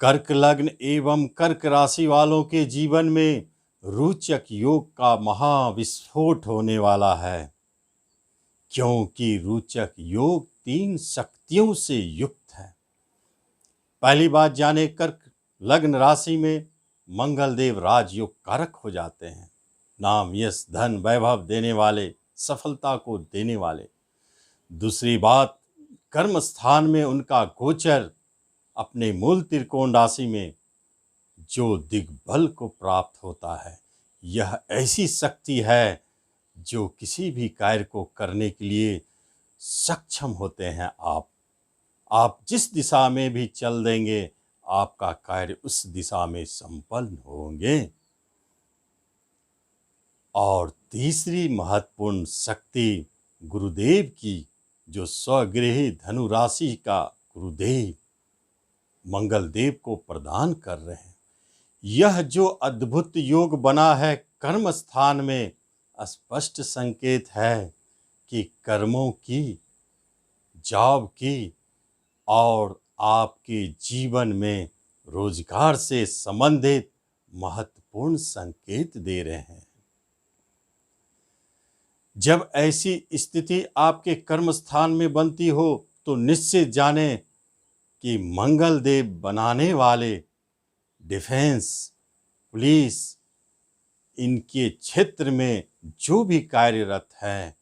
कर्क लग्न एवं कर्क राशि वालों के जीवन में रोचक योग का महाविस्फोट होने वाला है, क्योंकि रोचक योग 3 शक्तियों से युक्त है। पहली बात जाने, कर्क लग्न राशि में मंगल देव राजयोग कारक हो जाते हैं। नाम, यश, धन, वैभव देने वाले, सफलता को देने वाले। दूसरी बात, कर्म स्थान में उनका गोचर अपने मूल त्रिकोण राशि में जो दिग्बल को प्राप्त होता है, यह ऐसी शक्ति है जो किसी भी कार्य को करने के लिए सक्षम होते हैं। आप जिस दिशा में भी चल देंगे, आपका कार्य उस दिशा में संपन्न होंगे। और तीसरी महत्वपूर्ण शक्ति गुरुदेव की, जो स्वगृही धनु राशि का गुरुदेव मंगल देव को प्रदान कर रहे हैं। यह जो अद्भुत योग बना है कर्म स्थान में, स्पष्ट संकेत है कि कर्मों की, जॉब की और आपके जीवन में रोजगार से संबंधित महत्वपूर्ण संकेत दे रहे हैं। जब ऐसी स्थिति आपके कर्म स्थान में बनती हो तो निश्चित जाने कि मंगल देव बनाने वाले डिफेंस, पुलिस, इनके क्षेत्र में जो भी कार्यरत हैं,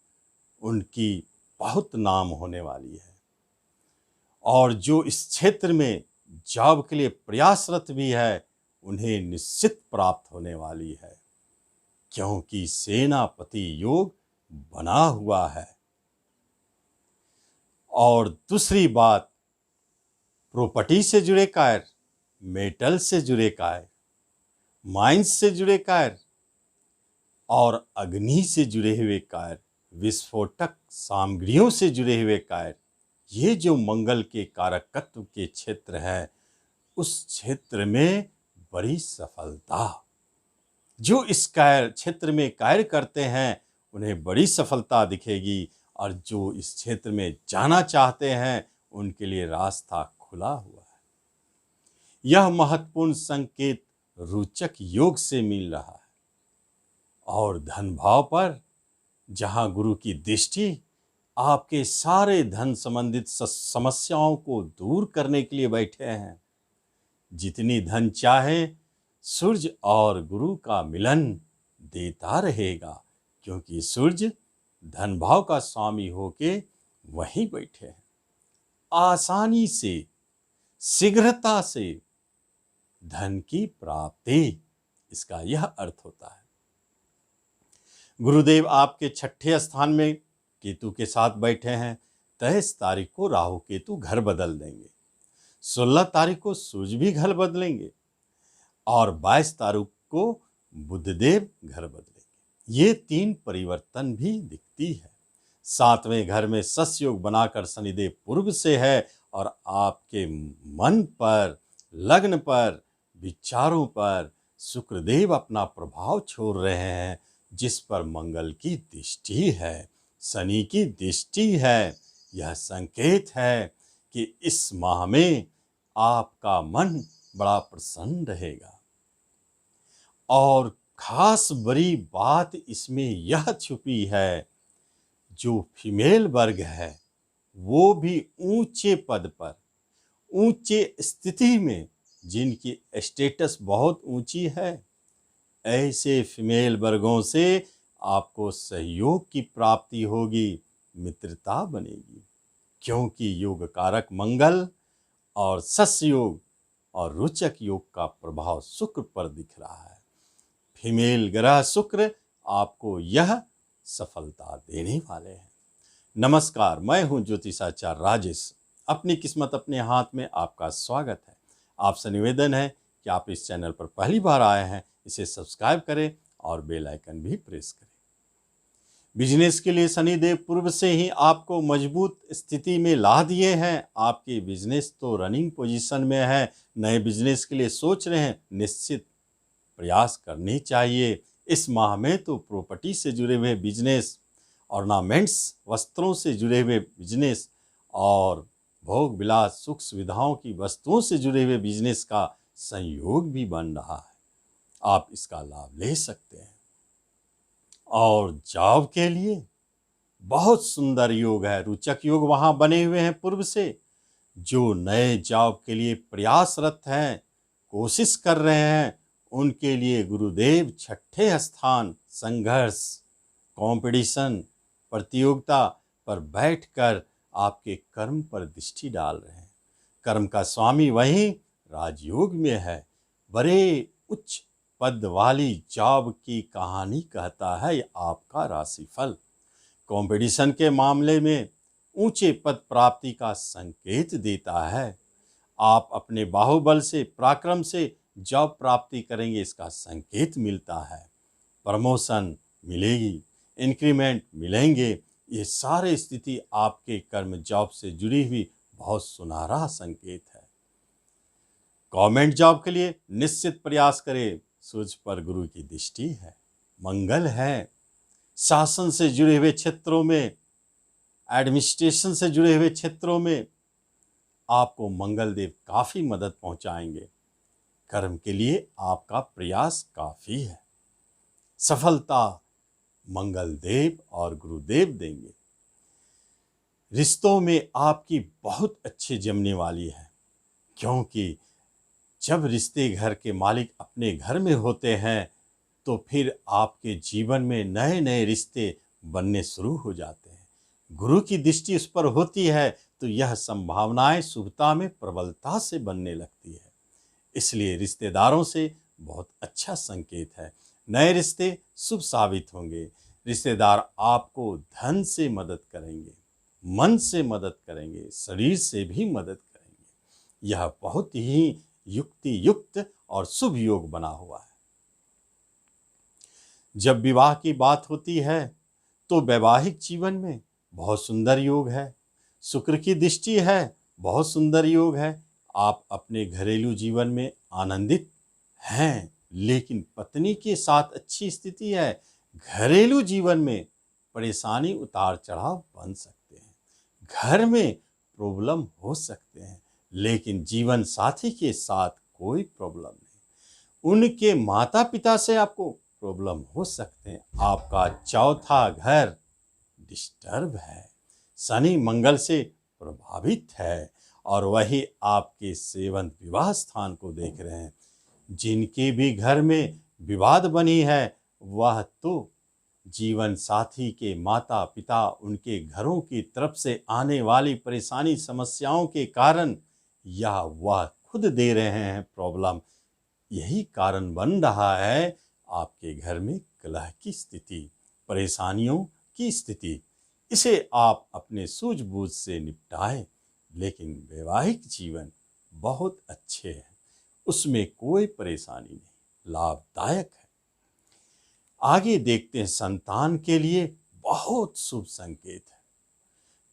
उनकी बहुत नाम होने वाली है। और जो इस क्षेत्र में जॉब के लिए प्रयासरत भी है, उन्हें निश्चित प्राप्त होने वाली है, क्योंकि सेनापति योग बना हुआ है। और दूसरी बात, प्रॉपर्टी से जुड़े कार्य, मेटल से जुड़े कार्य, माइंस से जुड़े कार्य और अग्नि से जुड़े हुए कार्य, विस्फोटक सामग्रियों से जुड़े हुए कार्य, ये जो मंगल के कारकत्व के क्षेत्र है, उस क्षेत्र में बड़ी सफलता, जो इस कार्य क्षेत्र में कार्य करते हैं उन्हें बड़ी सफलता दिखेगी। और जो इस क्षेत्र में जाना चाहते हैं, उनके लिए रास्ता खुला हुआ है। यह महत्वपूर्ण संकेत रोचक योग से मिल रहा है। और धन भाव पर जहां गुरु की दृष्टि आपके सारे धन संबंधित समस्याओं को दूर करने के लिए बैठे हैं। जितनी धन चाहे, सूर्य और गुरु का मिलन देता रहेगा, क्योंकि सूर्य धन भाव का स्वामी होके वहीं बैठे हैं। आसानी से, शीघ्रता से धन की प्राप्ति, इसका यह अर्थ होता है। गुरुदेव आपके 6ठे स्थान में केतु के साथ बैठे हैं। 23 तारीख को राहु केतु घर बदल देंगे। 16 तारीख को सूर्य भी घर बदलेंगे और 22 तारीख को बुधदेव घर बदलेंगे। ये 3 परिवर्तन भी दिखती है। 7वें घर में सस योग बनाकर शनिदेव पूर्व से है और आपके मन पर, लग्न पर, विचारों पर शुक्रदेव अपना प्रभाव छोड़ रहे हैं, जिस पर मंगल की दृष्टि है, शनि की दृष्टि है। यह संकेत है कि इस माह में आपका मन बड़ा प्रसन्न रहेगा। और खास बड़ी बात इसमें यह छुपी है, जो फीमेल वर्ग है वो भी ऊंचे पद पर, ऊंचे स्थिति में, जिनकी स्टेटस बहुत ऊंची है, ऐसे फीमेल वर्गों से आपको सहयोग की प्राप्ति होगी, मित्रता बनेगी, क्योंकि योग कारक मंगल और सस योग और रोचक योग का प्रभाव शुक्र पर दिख रहा है। फीमेल ग्रह शुक्र आपको यह सफलता देने वाले हैं। नमस्कार, मैं हूं ज्योतिषाचार्य राजेश। अपनी किस्मत अपने हाथ में आपका स्वागत है। आपसे निवेदन है कि आप इस चैनल पर पहली बार आए हैं, इसे सब्सक्राइब करें और बेल आइकन भी प्रेस करें। बिजनेस के लिए शनिदेव पूर्व से ही आपको मजबूत स्थिति में ला दिए हैं। आपकी बिजनेस तो रनिंग पोजीशन में है। नए बिजनेस के लिए सोच रहे हैं, निश्चित प्रयास करनी चाहिए। इस माह में तो प्रॉपर्टी से जुड़े हुए बिजनेस, ऑर्नामेंट्स, वस्त्रों से जुड़े हुए बिजनेस और भोग विलास सुख सुविधाओं की वस्तुओं से जुड़े हुए बिजनेस का संयोग भी बन रहा है। आप इसका लाभ ले सकते हैं। और जॉब के लिए बहुत सुंदर योग है, रोचक योग वहां बने हुए हैं पूर्व से। जो नए जॉब के लिए प्रयासरत हैं, कोशिश कर रहे हैं, उनके लिए गुरुदेव छठे स्थान संघर्ष, कंपटीशन, प्रतियोगिता पर बैठकर आपके कर्म पर दृष्टि डाल रहे हैं। कर्म का स्वामी वही राजयोग में है। बड़े उच्च पद वाली जॉब की कहानी कहता है आपका राशिफल। कंपटीशन के मामले में ऊंचे पद प्राप्ति का संकेत देता है। आप अपने बाहुबल से, पराक्रम से जॉब प्राप्ति करेंगे, इसका संकेत मिलता है। प्रमोशन मिलेगी, इंक्रीमेंट मिलेंगे, ये सारे स्थिति आपके कर्म जॉब से जुड़ी हुई बहुत सुनहरा संकेत है। गवर्नमेंट जॉब के लिए निश्चित प्रयास करें, सूर्य पर गुरु की दृष्टि है, मंगल है। शासन से जुड़े हुए क्षेत्रों में, एडमिनिस्ट्रेशन से जुड़े हुए क्षेत्रों में आपको मंगल देव काफी मदद पहुंचाएंगे। कर्म के लिए आपका प्रयास काफी है। सफलता मंगल देव और गुरुदेव देंगे। रिश्तों में आपकी बहुत अच्छी जमने वाली है, क्योंकि जब रिश्ते घर के मालिक अपने घर में होते हैं तो फिर आपके जीवन में नए नए रिश्ते बनने शुरू हो जाते हैं। गुरु की दृष्टि उस पर होती है तो यह संभावनाएं शुभता में प्रबलता से बनने लगती है। इसलिए रिश्तेदारों से बहुत अच्छा संकेत है। नए रिश्ते शुभ साबित होंगे। रिश्तेदार आपको धन से मदद करेंगे, मन से मदद करेंगे, शरीर से भी मदद करेंगे। यह बहुत ही युक्ति युक्त और शुभ योग बना हुआ है। जब विवाह की बात होती है तो वैवाहिक जीवन में बहुत सुंदर योग है। शुक्र की दृष्टि है, बहुत सुंदर योग है। आप अपने घरेलू जीवन में आनंदित हैं, लेकिन पत्नी के साथ अच्छी स्थिति है। घरेलू जीवन में परेशानी उतार चढ़ाव बन सकते हैं, घर में प्रॉब्लम हो सकते हैं, लेकिन जीवन साथी के साथ कोई प्रॉब्लम नहीं। उनके माता पिता से आपको प्रॉब्लम हो सकते हैं। आपका चौथा घर डिस्टर्ब है, शनि मंगल से प्रभावित है और वही आपके सेवंत विवाह स्थान को देख रहे हैं। जिनके भी घर में विवाद बनी है वह तो जीवन साथी के माता पिता, उनके घरों की तरफ से आने वाली परेशानी समस्याओं के कारण या वह खुद दे रहे हैं प्रॉब्लम। यही कारण बन रहा है आपके घर में कलह की स्थिति, परेशानियों की स्थिति। इसे आप अपने सूझबूझ से निपटाएं। लेकिन वैवाहिक जीवन बहुत अच्छे है, उसमें कोई परेशानी नहीं, लाभदायक है। आगे देखते हैं, संतान के लिए बहुत शुभ संकेत है।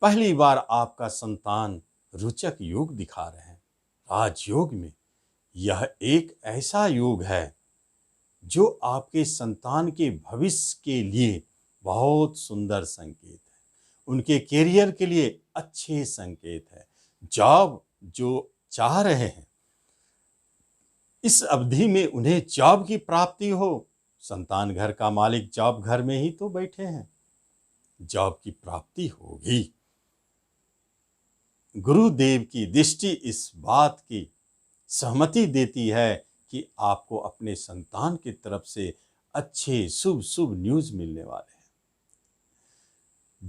पहली बार आपका संतान रोचक योग दिखा रहे हैं राजयोग में। यह एक ऐसा योग है जो आपके संतान के भविष्य के लिए बहुत सुंदर संकेत है। उनके कैरियर के लिए अच्छे संकेत है। जॉब जो चाह रहे हैं, इस अवधि में उन्हें जॉब की प्राप्ति हो। संतान घर का मालिक जॉब घर में ही तो बैठे हैं, जॉब की प्राप्ति होगी। गुरुदेव की दृष्टि इस बात की सहमति देती है कि आपको अपने संतान की तरफ से अच्छे शुभ शुभ न्यूज मिलने वाले हैं।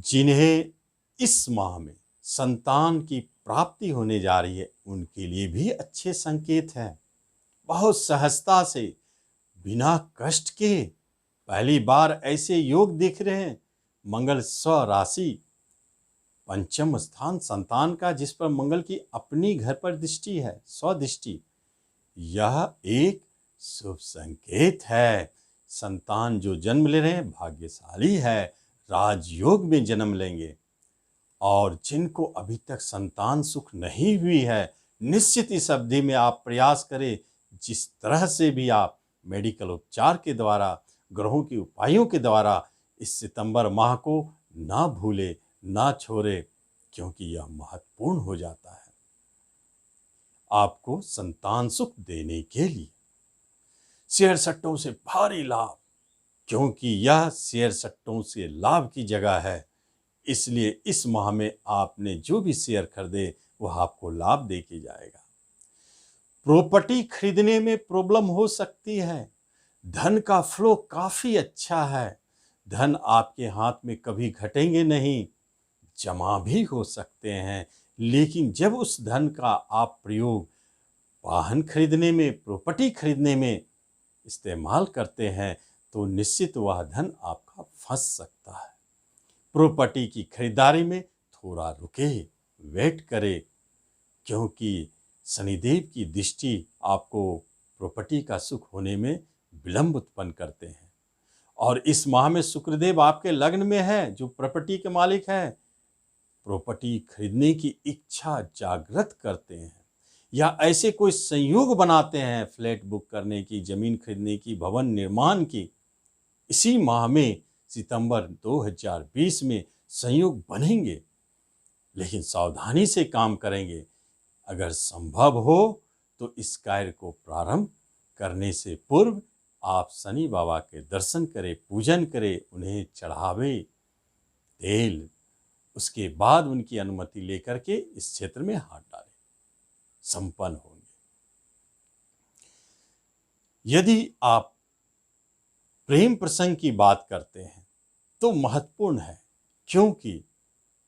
जिन्हें इस माह में संतान की प्राप्ति होने जा रही है, उनके लिए भी अच्छे संकेत हैं। बहुत सहजता से, बिना कष्ट के पहली बार ऐसे योग दिख रहे हैं। मंगल स्वराशि पंचम स्थान संतान का, जिस पर मंगल की अपनी घर पर दृष्टि है, स्वदृष्टि, यह एक शुभ संकेत है। संतान जो जन्म ले रहे हैं भाग्यशाली है, राजयोग में जन्म लेंगे। और जिनको अभी तक संतान सुख नहीं हुई है, निश्चित इस अवधि में आप प्रयास करें। जिस तरह से भी आप मेडिकल उपचार के द्वारा, ग्रहों के उपायों के द्वारा इस सितंबर माह को ना भूले, ना छोड़े, क्योंकि यह महत्वपूर्ण हो जाता है आपको संतान सुख देने के लिए। शेयर सट्टों से भारी लाभ, क्योंकि यह शेयर सट्टों से लाभ की जगह है, इसलिए इस माह में आपने जो भी शेयर खरीदे वह आपको लाभ दे के जाएगा। प्रॉपर्टी खरीदने में प्रॉब्लम हो सकती है। धन का फ्लो काफी अच्छा है। धन आपके हाथ में कभी घटेंगे नहीं, जमा भी हो सकते हैं, लेकिन जब उस धन का आप प्रयोग वाहन खरीदने में, प्रॉपर्टी खरीदने में इस्तेमाल करते हैं तो निश्चित वह धन आपका फंस सकता है। प्रॉपर्टी की खरीदारी में थोड़ा रुके, वेट करें, क्योंकि शनिदेव की दृष्टि आपको प्रॉपर्टी का सुख होने में विलंब उत्पन्न करते हैं। और इस माह में शुक्रदेव आपके लग्न में है, जो प्रॉपर्टी के मालिक हैं, प्रॉपर्टी खरीदने की इच्छा जागृत करते हैं या ऐसे कोई संयोग बनाते हैं फ्लैट बुक करने की, जमीन खरीदने की, भवन निर्माण की। इसी माह में सितंबर 2020 में संयोग बनेंगे, लेकिन सावधानी से काम करेंगे। अगर संभव हो तो इस कार्य को प्रारंभ करने से पूर्व आप शनि बाबा के दर्शन करें, पूजन करें, उन्हें चढ़ावे तेल, उसके बाद उनकी अनुमति लेकर के इस क्षेत्र में हाथ डालें, संपन्न होंगे। यदि आप प्रेम प्रसंग की बात करते हैं तो महत्वपूर्ण है, क्योंकि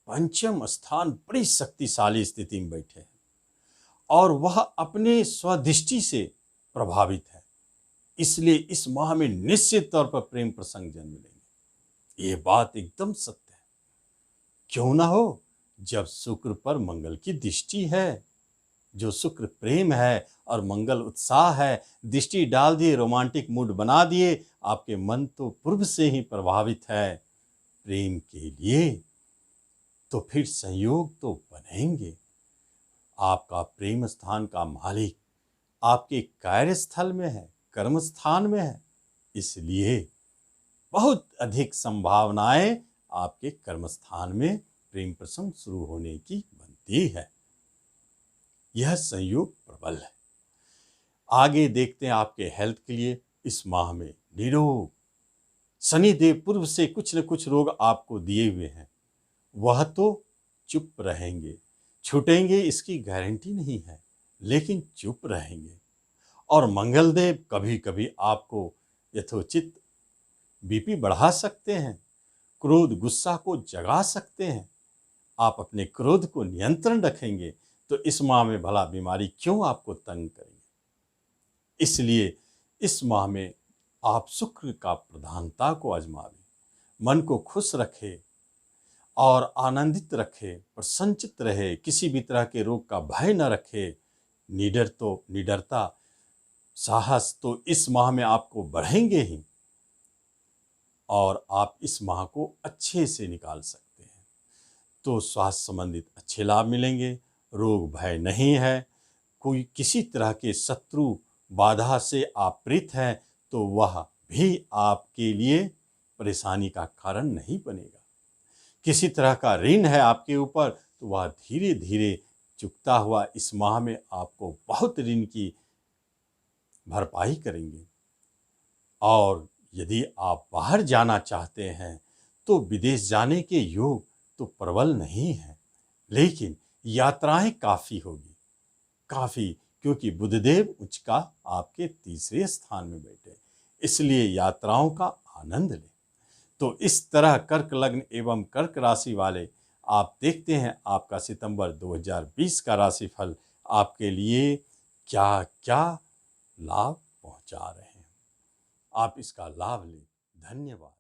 पंचम स्थान बड़ी शक्तिशाली स्थिति में बैठे हैं और वह अपने स्वदृष्टि से प्रभावित है। इसलिए इस माह में निश्चित तौर पर प्रेम प्रसंग जन्म लेंगे। ये बात एकदम सत्य है। क्यों ना हो, जब शुक्र पर मंगल की दृष्टि है। जो शुक्र प्रेम है और मंगल उत्साह है, दृष्टि डाल दिए, रोमांटिक मूड बना दिए, आपके मन तो पूर्व से ही प्रभावित है प्रेम के लिए, तो फिर संयोग तो बनेंगे। आपका प्रेम स्थान का मालिक आपके कार्यस्थल में है, कर्म स्थान में है, इसलिए बहुत अधिक संभावनाएं आपके कर्म स्थान में प्रेम प्रसंग शुरू होने की बनती है। यह संयोग प्रबल है। आगे देखते हैं आपके हेल्थ के लिए। इस माह में निरोग, शनिदेव पूर्व से कुछ न कुछ रोग आपको दिए हुए हैं, वह तो चुप रहेंगे, छूटेंगे इसकी गारंटी नहीं है, लेकिन चुप रहेंगे। और मंगलदेव कभी कभी आपको यथोचित बीपी बढ़ा सकते हैं, क्रोध गुस्सा को जगा सकते हैं। आप अपने क्रोध को नियंत्रण रखेंगे तो इस माह में भला बीमारी क्यों आपको तंग करेंगे। इसलिए इस माह में आप शुक्र का प्रधानता को आजमावें, मन को खुश रखे और आनंदित रखे, प्रसन्नचित्त रहे, किसी भी तरह के रोग का भय न रखे। निडरता, साहस तो इस माह में आपको बढ़ेंगे ही और आप इस माह को अच्छे से निकाल सकते हैं। तो स्वास्थ्य संबंधित अच्छे लाभ मिलेंगे, रोग भय नहीं है, कोई किसी तरह के शत्रु बाधा से आप पीड़ित हैं तो वह भी आपके लिए परेशानी का कारण नहीं बनेगा। किसी तरह का ऋण है आपके ऊपर तो वह धीरे धीरे चुकता हुआ इस माह में आपको बहुत ऋण की भरपाई करेंगे। और यदि आप बाहर जाना चाहते हैं तो विदेश जाने के योग तो प्रबल नहीं है, लेकिन यात्राएं काफ़ी होगी, काफ़ी, क्योंकि बुधदेव उच्च का आपके तीसरे स्थान में बैठे, इसलिए यात्राओं का आनंद लें। तो इस तरह कर्क लग्न एवं कर्क राशि वाले आप देखते हैं आपका सितंबर 2020 का राशिफल आपके लिए क्या क्या लाभ पहुंचा रहे हैं। आप इसका लाभ लें। धन्यवाद।